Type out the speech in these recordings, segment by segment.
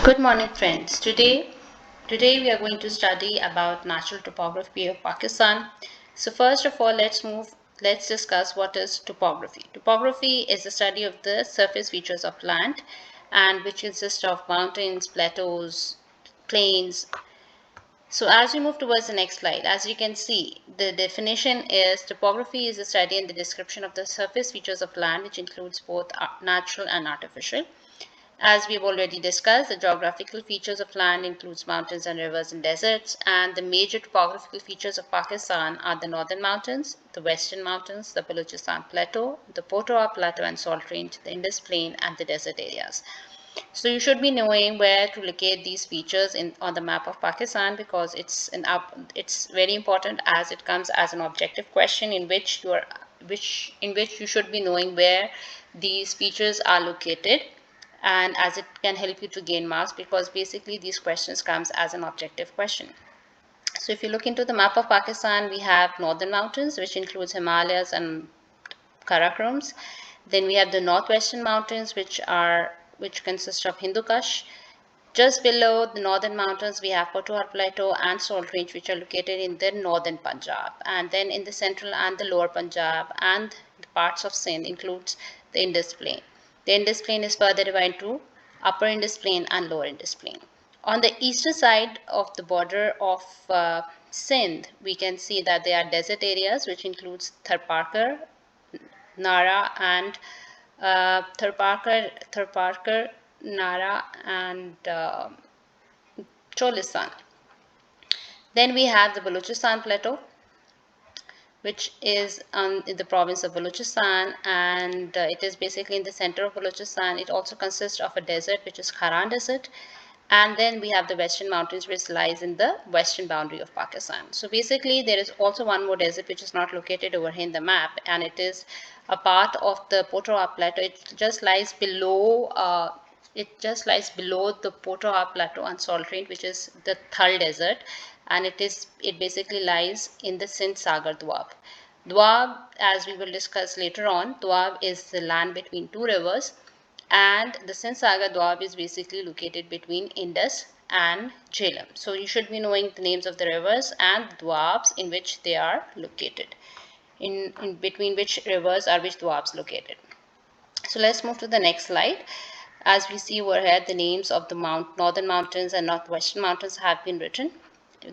Good morning, friends. Today we are going to study about natural topography of Pakistan. So first of all, let's discuss what is topography. Topography is the study of the surface features of land and which consists of mountains, plateaus, plains. So as we move towards the next slide, as you can see, the definition is topography is the study and the description of the surface features of land, which includes both natural and artificial. As we've already discussed, the geographical features of land includes mountains and rivers and deserts, and the major topographical features of Pakistan are the northern mountains, the western mountains, the Balochistan Plateau, the Potawatomi Plateau and Salt Range, the Indus Plain, and the desert areas. So you should be knowing where to locate these features on the map of Pakistan because it's very important as it comes as an objective question in which you should be knowing where these features are located, and as it can help you to gain marks because basically these questions comes as an objective question. So if you look into the map of Pakistan, we have northern mountains, which includes Himalayas and Karakorums. Then we have the northwestern mountains, which consist of Hindu Kush. Just below the northern mountains, we have Potawatomi Plateau and Salt Range, which are located in the northern Punjab. And then in the central and the lower Punjab and the parts of Sindh includes the Indus Plain. The Indus Plain is further divided into Upper Indus Plain and Lower Indus Plain. On the eastern side of the border of Sindh, we can see that there are desert areas, which includes Tharparkar, Nara, and Tharparkar, Nara, and Cholistan. Then we have the Balochistan Plateau, which is in the province of Balochistan, and it is basically in the center of Balochistan. It also consists of a desert, which is Kharan Desert. And then we have the Western Mountains, which lies in the western boundary of Pakistan. So basically, there is also one more desert which is not located over here in the map, and it is a part of the Potawatomi Plateau. It just lies below. The Potawatomi Plateau and Salt Range, which is the Thal Desert, and it basically lies in the Sindh Sagar Doab. Doab, as we will discuss later on, Doab is the land between two rivers, and the Sindh Sagar Doab is basically located between Indus and Jhelum. So you should be knowing the names of the rivers and the Doabs in which they are located, in between which rivers are which Doabs located. So let's move to the next slide. As we see over here, the names of the northern mountains and northwestern mountains have been written.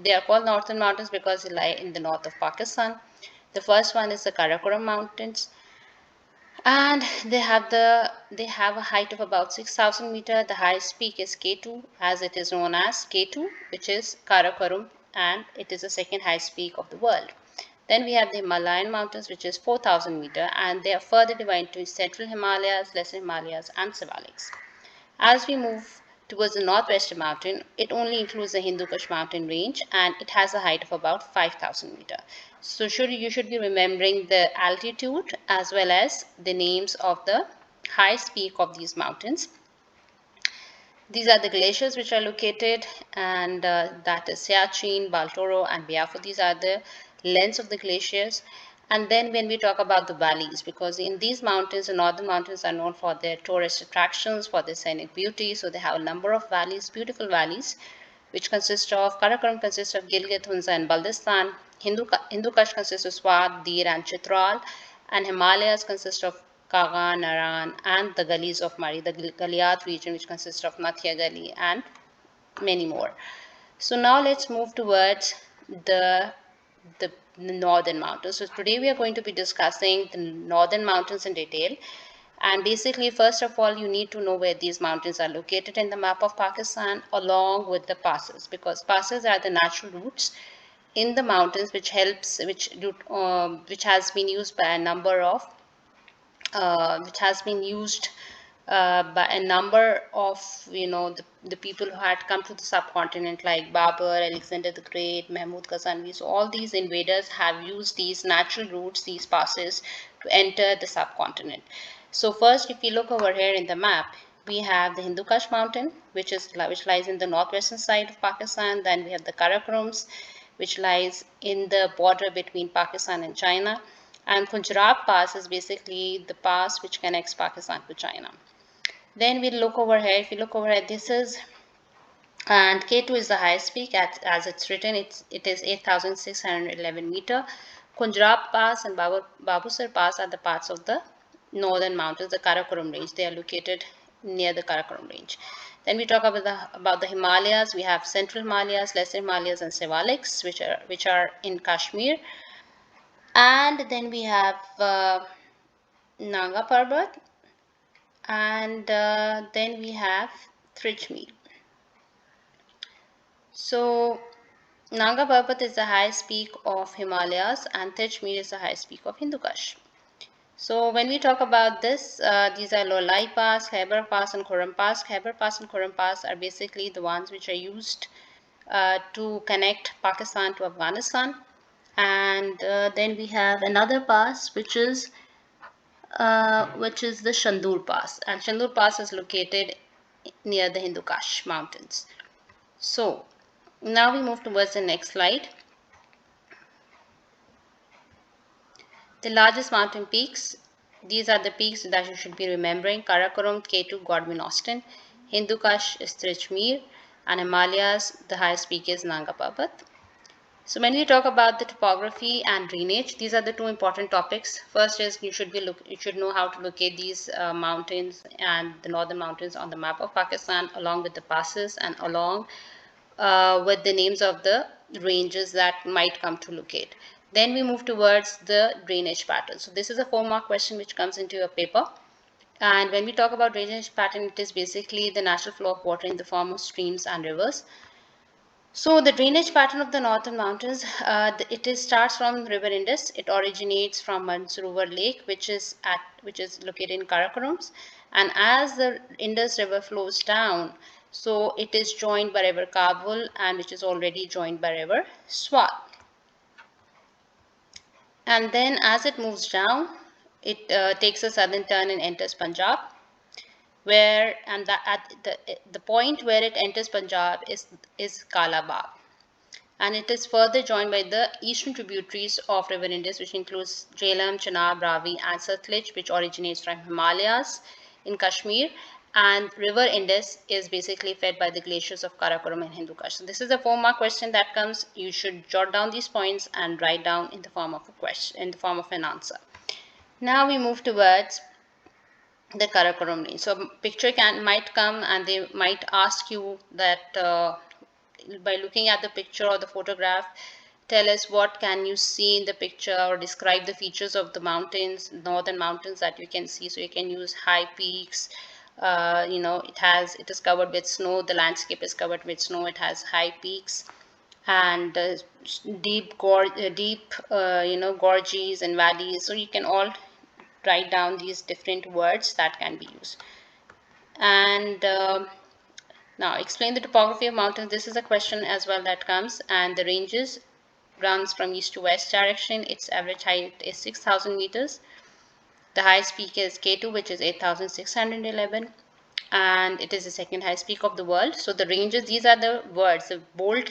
They are called northern mountains because they lie in the north of Pakistan. The first one is the Karakoram Mountains, and they have a height of about 6,000 meter. The highest peak is K2, as it is known as K2, which is Karakoram, and it is the second highest peak of the world. Then we have the Himalayan mountains, which is 4,000 meter, and they are further divided into central Himalayas, lesser Himalayas, and Sivaliks. As we move towards the northwestern mountain, it only includes the Hindu Kush mountain range, and it has a height of about 5,000 meter. So you should be remembering the altitude as well as the names of the highest peak of these mountains. These are the glaciers which are located, and that is Siachen, Baltoro, and Biafo. These are the lengths of the glaciers. And then when we talk about the valleys, because in these mountains, the northern mountains are known for their tourist attractions, for their scenic beauty. So they have a number of valleys, beautiful valleys, which consist of Karakoram consists of Gilgit, Hunza, and Baltistan. Hindu Kush consists of Swat, Dir, and Chitral, and Himalayas consist of Kaga, Naran, and the gullies of Mari, the Galiyat region, which consists of Nathia Gully and many more. So now let's move towards the northern mountains. So today we are going to be discussing the northern mountains in detail. And basically, first of all, you need to know where these mountains are located in the map of Pakistan, along with the passes, because passes are the natural routes in the mountains which has been used by a number of which has been used by a number of the people who had come to the subcontinent, like Babur, Alexander the Great, Mahmud Ghazanvi. So all these invaders have used these natural routes, these passes, to enter the subcontinent. So first, if you look over here in the map, we have the Hindu Kush mountain, which lies in the northwestern side of Pakistan. Then we have the Karakorums, which lies in the border between Pakistan and China. And Punjab Pass is basically the pass which connects Pakistan to China. Then we look over here. If you look over here, this is And K2 is the highest peak. As it's written, it is 8,611 meter. Kunjrab Pass and Babusar Pass are the parts of the northern mountains, the Karakoram range. They are located near the Karakoram range. Then we talk about the Himalayas. We have Central Himalayas, Lesser Himalayas, and Sivaliks, which are in Kashmir. And then we have Nanga Parbat, and then we have Trichmir. So Nanga Parbat is the highest peak of Himalayas, and Tejmeer is the highest peak of Hindu Kush. So when we talk about this, these are Lolai Pass, Khyber Pass, and Khurram Pass. Khyber Pass and Khurram Pass are basically the ones which are used to connect Pakistan to Afghanistan. And then we have another pass which is the Shandur Pass, and Shandur Pass is located near the Hindu Kush mountains. So now we move towards the next slide. The largest mountain peaks, these are the peaks that you should be remembering: Karakoram, K2, Godwin Austen, Hindu Kush is Trichmir, and Himalayas, the highest peak is Nanga Parbat. So when we talk about the topography and drainage, these are the two important topics. First is you should know how to locate these mountains and the northern mountains on the map of Pakistan, along with the passes and along with the names of the ranges that might come to locate. Then we move towards the drainage pattern. So this is a 4-mark question which comes into your paper. And when we talk about drainage pattern, it is basically the natural flow of water in the form of streams and rivers. So the drainage pattern of the northern mountains, starts from River Indus. It originates from Mansarovar Lake, which is located in Karakorums, and as the Indus River flows down, so it is joined by River Kabul, and which is already joined by River Swat. And then as it moves down, it takes a southern turn and enters Punjab, where and at the point where it enters Punjab is Kalabagh, and it is further joined by the eastern tributaries of River Indus, which includes Jhelum, Chenab, Ravi, and Satluj, which originates from Himalayas in Kashmir. And River Indus is basically fed by the glaciers of Karakoram and Hindu Kush. So this is a 4-mark question that comes. You should jot down these points and write down in the form of a question, in the form of an answer. Now we move towards the Karakoram range. So picture might come and they might ask you that by looking at the picture or the photograph, tell us what can you see in the picture, or describe the features of the mountains, northern mountains that you can see. So you can use high peaks. It is covered with snow. The landscape is covered with snow. It has high peaks and deep gorges and valleys. So you can all write down these different words that can be used. And now explain the topography of mountains. This is a question as well that comes. And the ranges runs from east to west direction. Its average height is 6,000 meters. The highest peak is K2, which is 8,611, and it is the second highest peak of the world. So the ranges, these are the words, the bold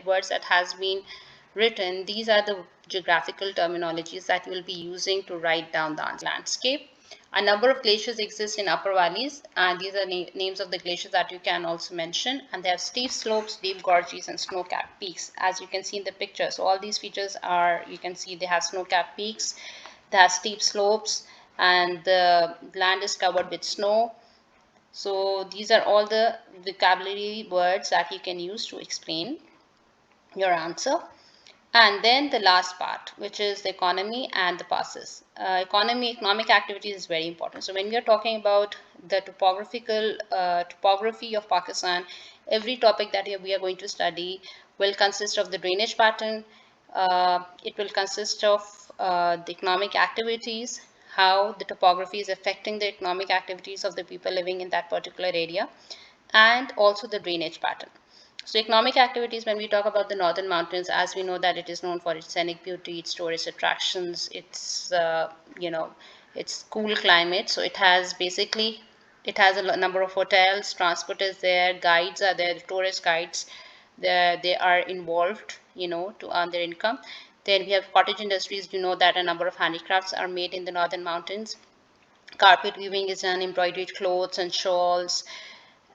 words that has been written. These are the geographical terminologies that you will be using to write down the landscape. A number of glaciers exist in upper valleys, and these are names of the glaciers that you can also mention. And they have steep slopes, deep gorges, and snow-capped peaks, as you can see in the picture. So all these features are, you can see they have snow-capped peaks, they have steep slopes, and the land is covered with snow. So these are all the vocabulary words that you can use to explain your answer. And then the last part, which is the economy and the passes. Economic activity is very important. So when we are talking about the topography of Pakistan, every topic that we are going to study will consist of the drainage pattern. It will consist of the economic activities, how the topography is affecting the economic activities of the people living in that particular area, and also the drainage pattern. So economic activities, when we talk about the northern mountains, as we know that it is known for its scenic beauty, its tourist attractions, its cool climate. So it has a number of hotels, transport is there, guides are there, the tourist guides, they are involved, to earn their income. Then we have cottage industries. You know that a number of handicrafts are made in the northern mountains. Carpet weaving is done, embroidered clothes and shawls,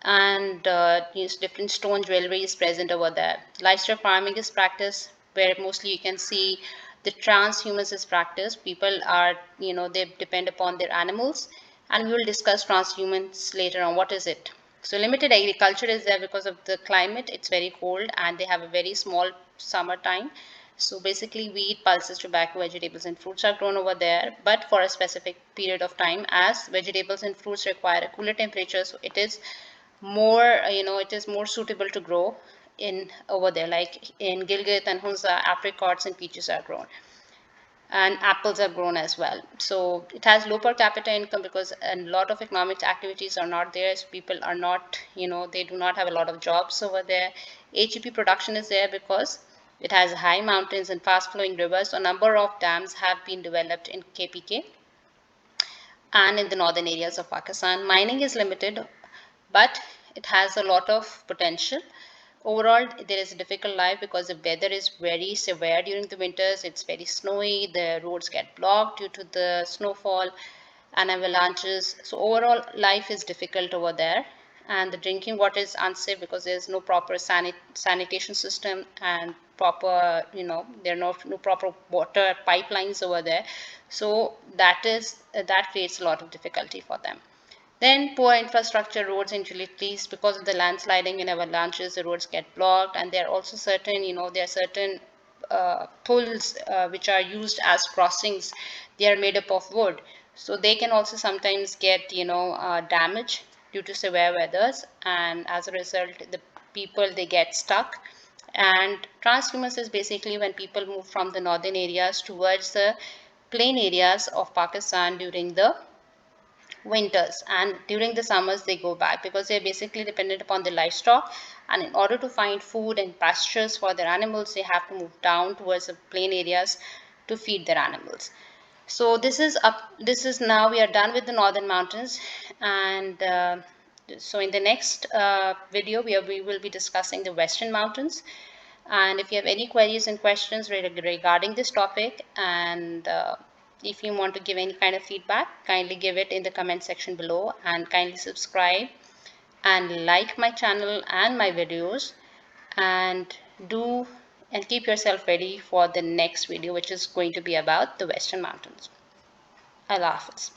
and use different stone jewelry is present over there. Livestock farming is practiced where mostly you can see the transhumance is practiced. People are, they depend upon their animals, and we will discuss transhumance later on. What is it? So limited agriculture is there because of the climate. It's very cold and they have a very small summertime. So basically wheat, pulses, tobacco, vegetables and fruits are grown over there, but for a specific period of time, as vegetables and fruits require a cooler temperature. So it is more, it is more suitable to grow in over there. Like in Gilgit and Hunza, apricots and peaches are grown, and apples are grown as well. So it has low per capita income because a lot of economic activities are not there. So people are not, they do not have a lot of jobs over there. HEP production is there because it has high mountains and fast flowing rivers. So a number of dams have been developed in KPK and in the northern areas of Pakistan. Mining is limited, but it has a lot of potential. Overall, there is a difficult life because the weather is very severe during the winters. It's very snowy, the roads get blocked due to the snowfall and avalanches. So overall, life is difficult over there. And the drinking water is unsafe because there's no proper sanitation system and proper, there are no proper water pipelines over there. So that creates a lot of difficulty for them. Then poor infrastructure, roads and utilities. Because of the landsliding and avalanches, the roads get blocked, and there are also certain, there are certain pulls which are used as crossings. They are made up of wood, so they can also sometimes get, damaged due to severe weathers, and as a result, the people they get stuck. And transhumance is basically when people move from the northern areas towards the plain areas of Pakistan during the winters, and during the summers they go back because they're basically dependent upon the livestock, and in order to find food and pastures for their animals they have to move down towards the plain areas to feed their animals. So this is now we are done with the northern mountains, and so in the next video we will be discussing the western mountains. And if you have any queries and questions regarding this topic, and if you want to give any kind of feedback, kindly give it in the comment section below, and kindly subscribe and like my channel and my videos, and do and keep yourself ready for the next video, which is going to be about the Western Mountains. Allah Hafiz.